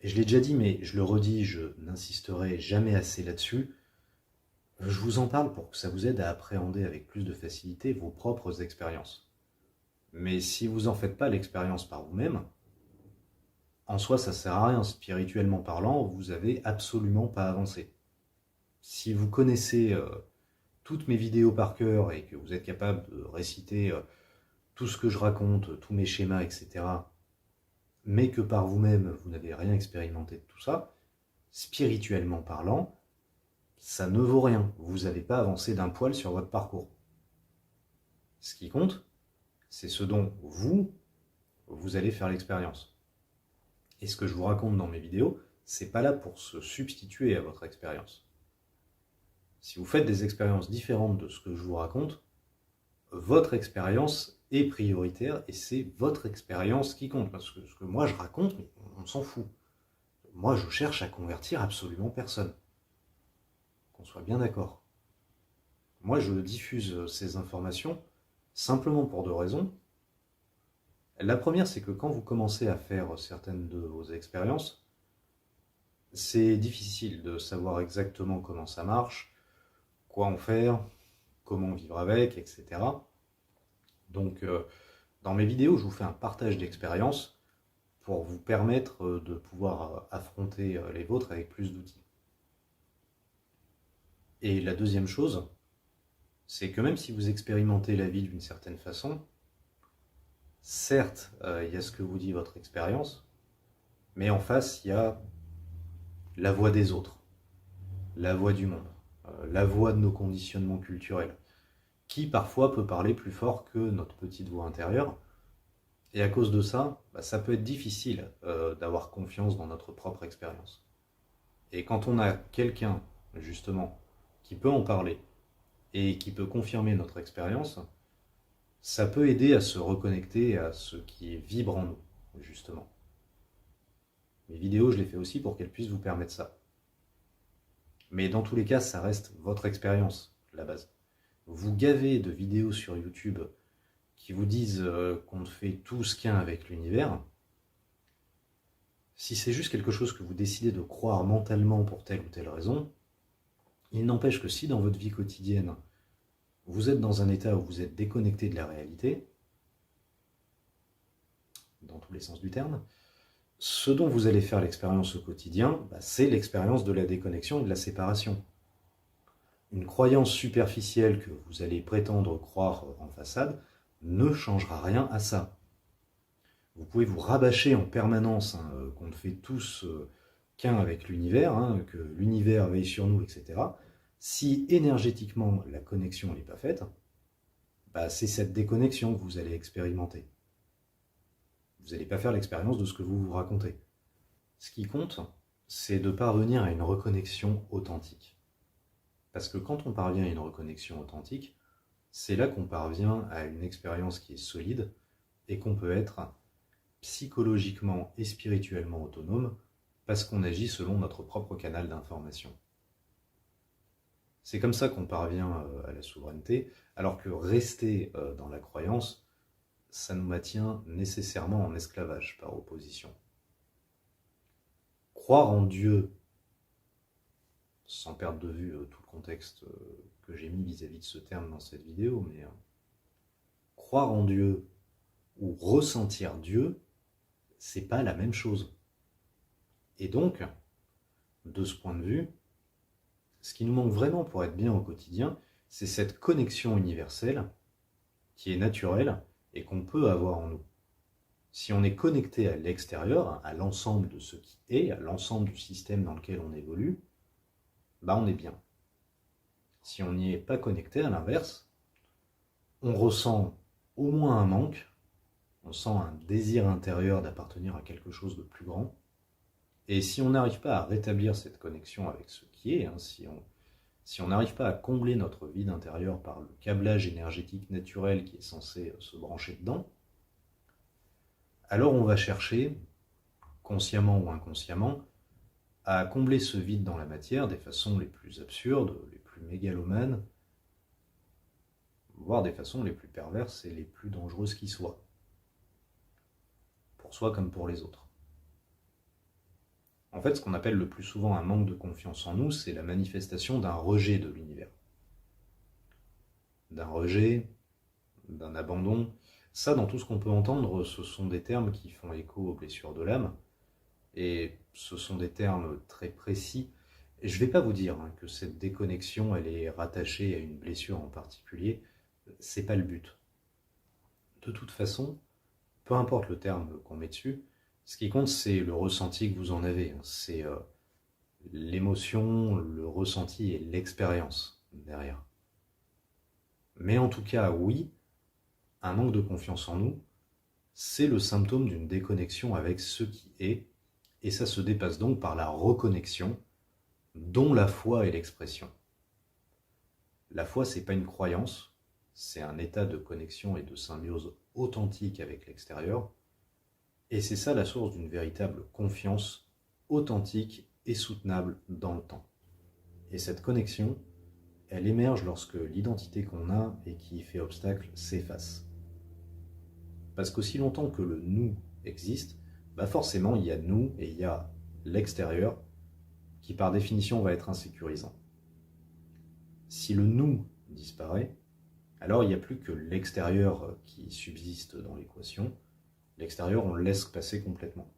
et je l'ai déjà dit, mais je le redis, je n'insisterai jamais assez là-dessus, je vous en parle pour que ça vous aide à appréhender avec plus de facilité vos propres expériences. Mais si vous n'en faites pas l'expérience par vous-même, en soi ça sert à rien, spirituellement parlant, vous n'avez absolument pas avancé. Si vous connaissez toutes mes vidéos par cœur et que vous êtes capable de réciter tout ce que je raconte, tous mes schémas, etc., mais que par vous-même, vous n'avez rien expérimenté de tout ça, spirituellement parlant, ça ne vaut rien. Vous n'avez pas avancé d'un poil sur votre parcours. Ce qui compte, c'est ce dont vous allez faire l'expérience. Et ce que je vous raconte dans mes vidéos, c'est pas là pour se substituer à votre expérience. Si vous faites des expériences différentes de ce que je vous raconte, votre expérience est prioritaire et c'est votre expérience qui compte. Parce que ce que moi je raconte, on s'en fout. Moi je cherche à convertir absolument personne. Qu'on soit bien d'accord. Moi je diffuse ces informations simplement pour deux raisons. La première, c'est que quand vous commencez à faire certaines de vos expériences, c'est difficile de savoir exactement comment ça marche, quoi en faire, comment vivre avec, etc. Donc, dans mes vidéos, je vous fais un partage d'expériences pour vous permettre de pouvoir affronter les vôtres avec plus d'outils. Et la deuxième chose, c'est que même si vous expérimentez la vie d'une certaine façon, certes, il y a ce que vous dit votre expérience, mais en face, il y a la voix des autres, la voix du monde, la voix de nos conditionnements culturels, qui parfois peut parler plus fort que notre petite voix intérieure. Et à cause de ça, ça peut être difficile d'avoir confiance dans notre propre expérience. Et quand on a quelqu'un, justement, qui peut en parler et qui peut confirmer notre expérience, ça peut aider à se reconnecter à ce qui vibre en nous, justement. Mes vidéos, je les fais aussi pour qu'elles puissent vous permettre ça. Mais dans tous les cas, ça reste votre expérience, la base. Vous gavez de vidéos sur YouTube qui vous disent qu'on fait tout ce qu'il y a avec l'univers. Si c'est juste quelque chose que vous décidez de croire mentalement pour telle ou telle raison, il n'empêche que si dans votre vie quotidienne, vous êtes dans un état où vous êtes déconnecté de la réalité, dans tous les sens du terme, ce dont vous allez faire l'expérience au quotidien, c'est l'expérience de la déconnexion et de la séparation. Une croyance superficielle que vous allez prétendre croire en façade ne changera rien à ça. Vous pouvez vous rabâcher en permanence qu'on ne fait tous qu'un avec l'univers, que l'univers veille sur nous, etc. Si énergétiquement la connexion n'est pas faite, c'est cette déconnexion que vous allez expérimenter. Vous n'allez pas faire l'expérience de ce que vous vous racontez. Ce qui compte, c'est de parvenir à une reconnexion authentique. Parce que quand on parvient à une reconnexion authentique, c'est là qu'on parvient à une expérience qui est solide et qu'on peut être psychologiquement et spirituellement autonome parce qu'on agit selon notre propre canal d'information. C'est comme ça qu'on parvient à la souveraineté, alors que rester dans la croyance, ça nous maintient nécessairement en esclavage par opposition. Croire en Dieu, sans perdre de vue tout le contexte que j'ai mis vis-à-vis de ce terme dans cette vidéo, mais croire en Dieu ou ressentir Dieu, c'est pas la même chose. Et donc, de ce point de vue, ce qui nous manque vraiment pour être bien au quotidien, c'est cette connexion universelle qui est naturelle et qu'on peut avoir en nous. Si on est connecté à l'extérieur, à l'ensemble de ce qui est, à l'ensemble du système dans lequel on évolue, on est bien. Si on n'y est pas connecté, à l'inverse, on ressent au moins un manque, on sent un désir intérieur d'appartenir à quelque chose de plus grand, et si on n'arrive pas à rétablir cette connexion avec ce qui est, si on n'arrive pas à combler notre vide intérieur par le câblage énergétique naturel qui est censé se brancher dedans, alors on va chercher, consciemment ou inconsciemment, à combler ce vide dans la matière des façons les plus absurdes, les plus mégalomanes, voire des façons les plus perverses et les plus dangereuses qui soient, pour soi comme pour les autres. En fait, ce qu'on appelle le plus souvent un manque de confiance en nous, c'est la manifestation d'un rejet de l'univers. D'un rejet, d'un abandon. Ça, dans tout ce qu'on peut entendre, ce sont des termes qui font écho aux blessures de l'âme, et ce sont des termes très précis. Et je ne vais pas vous dire que cette déconnexion, elle est rattachée à une blessure en particulier, c'est pas le but. De toute façon, peu importe le terme qu'on met dessus, ce qui compte, c'est le ressenti que vous en avez. C'est l'émotion, le ressenti et l'expérience derrière. Mais en tout cas, oui, un manque de confiance en nous, c'est le symptôme d'une déconnexion avec ce qui est, et ça se dépasse donc par la reconnexion, dont la foi est l'expression. La foi, c'est pas une croyance, c'est un état de connexion et de symbiose authentique avec l'extérieur, et c'est ça la source d'une véritable confiance authentique et soutenable dans le temps. Et cette connexion, elle émerge lorsque l'identité qu'on a et qui y fait obstacle s'efface. Parce qu'aussi longtemps que le nous existe, forcément il y a nous et il y a l'extérieur qui par définition va être insécurisant. Si le nous disparaît, alors il n'y a plus que l'extérieur qui subsiste dans l'équation. L'extérieur, on le laisse passer complètement.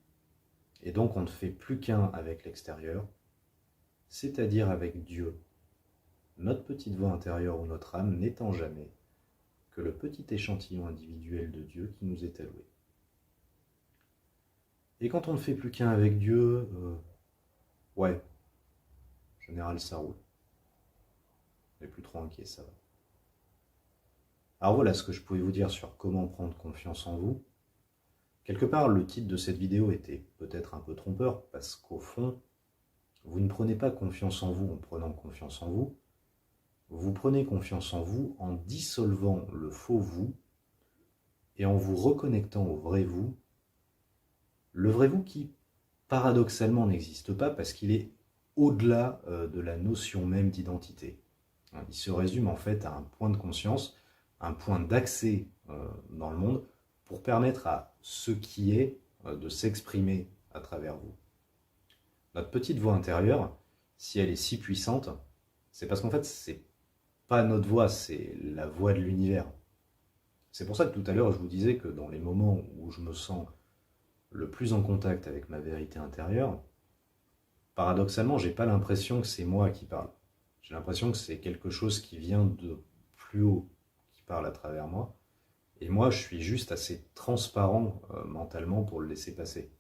Et donc on ne fait plus qu'un avec l'extérieur, c'est-à-dire avec Dieu. Notre petite voix intérieure ou notre âme n'étant jamais que le petit échantillon individuel de Dieu qui nous est alloué. Et quand on ne fait plus qu'un avec Dieu, ouais, en général ça roule. On n'est plus trop inquiet, ça va. Alors voilà ce que je pouvais vous dire sur comment prendre confiance en vous. Quelque part, le titre de cette vidéo était peut-être un peu trompeur, parce qu'au fond, vous ne prenez pas confiance en vous en prenant confiance en vous. Vous prenez confiance en vous en dissolvant le faux vous et en vous reconnectant au vrai vous. Le vrai vous qui, paradoxalement, n'existe pas parce qu'il est au-delà de la notion même d'identité. Il se résume en fait à un point de conscience, un point d'accès dans le monde pour permettre à ce qui est de s'exprimer à travers vous. Notre petite voix intérieure, si elle est si puissante, c'est parce qu'en fait, c'est pas notre voix, c'est la voix de l'univers. C'est pour ça que tout à l'heure, je vous disais que dans les moments où je me sens le plus en contact avec ma vérité intérieure, paradoxalement, j'ai pas l'impression que c'est moi qui parle. J'ai l'impression que c'est quelque chose qui vient de plus haut, qui parle à travers moi. Et moi, je suis juste assez transparent mentalement pour le laisser passer.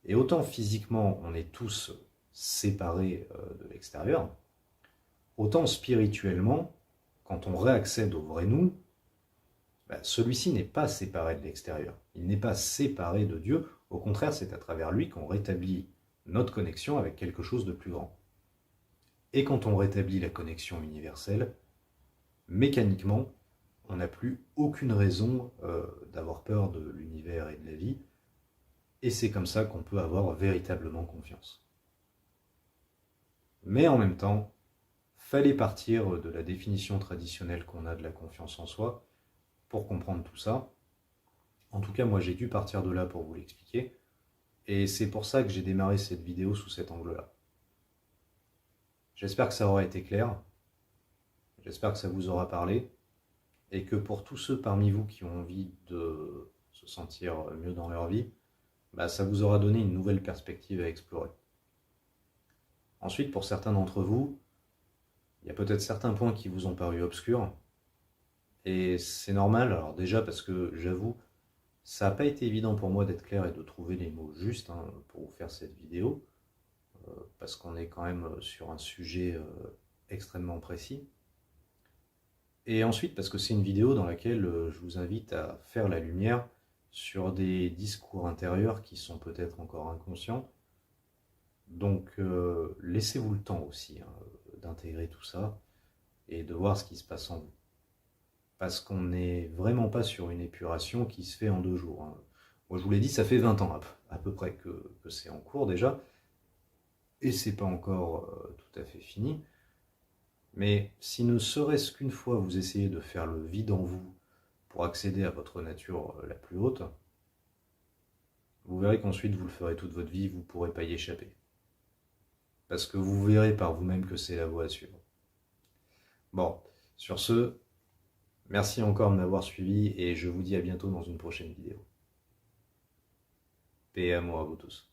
Et autant physiquement, on est tous séparés de l'extérieur, autant spirituellement, quand on réaccède au vrai nous, celui-ci n'est pas séparé de l'extérieur. Il n'est pas séparé de Dieu. Au contraire, c'est à travers lui qu'on rétablit notre connexion avec quelque chose de plus grand. Et quand on rétablit la connexion universelle, mécaniquement, on n'a plus aucune raison d'avoir peur de l'univers et de la vie. Et c'est comme ça qu'on peut avoir véritablement confiance. Mais en même temps, fallait partir de la définition traditionnelle qu'on a de la confiance en soi pour comprendre tout ça. En tout cas, moi j'ai dû partir de là pour vous l'expliquer. Et c'est pour ça que j'ai démarré cette vidéo sous cet angle-là. J'espère que ça aura été clair. J'espère que ça vous aura parlé. Et que pour tous ceux parmi vous qui ont envie de se sentir mieux dans leur vie, ça vous aura donné une nouvelle perspective à explorer. Ensuite, pour certains d'entre vous, il y a peut-être certains points qui vous ont paru obscurs. Et c'est normal, alors déjà parce que j'avoue, ça n'a pas été évident pour moi d'être clair et de trouver les mots justes pour vous faire cette vidéo, parce qu'on est quand même sur un sujet extrêmement précis. Et ensuite parce que c'est une vidéo dans laquelle je vous invite à faire la lumière sur des discours intérieurs qui sont peut-être encore inconscients. Donc laissez-vous le temps aussi d'intégrer tout ça et de voir ce qui se passe en vous. Parce qu'on n'est vraiment pas sur une épuration qui se fait en 2 jours. Moi je vous l'ai dit, ça fait 20 ans à peu près que c'est en cours déjà, et c'est pas encore tout à fait fini, mais si ne serait-ce qu'une fois vous essayez de faire le vide en vous pour accéder à votre nature la plus haute, vous verrez qu'ensuite vous le ferez toute votre vie, vous ne pourrez pas y échapper. Parce que vous verrez par vous-même que c'est la voie à suivre. Bon, sur ce, merci encore de m'avoir suivi et je vous dis à bientôt dans une prochaine vidéo. Paix et amour à vous tous.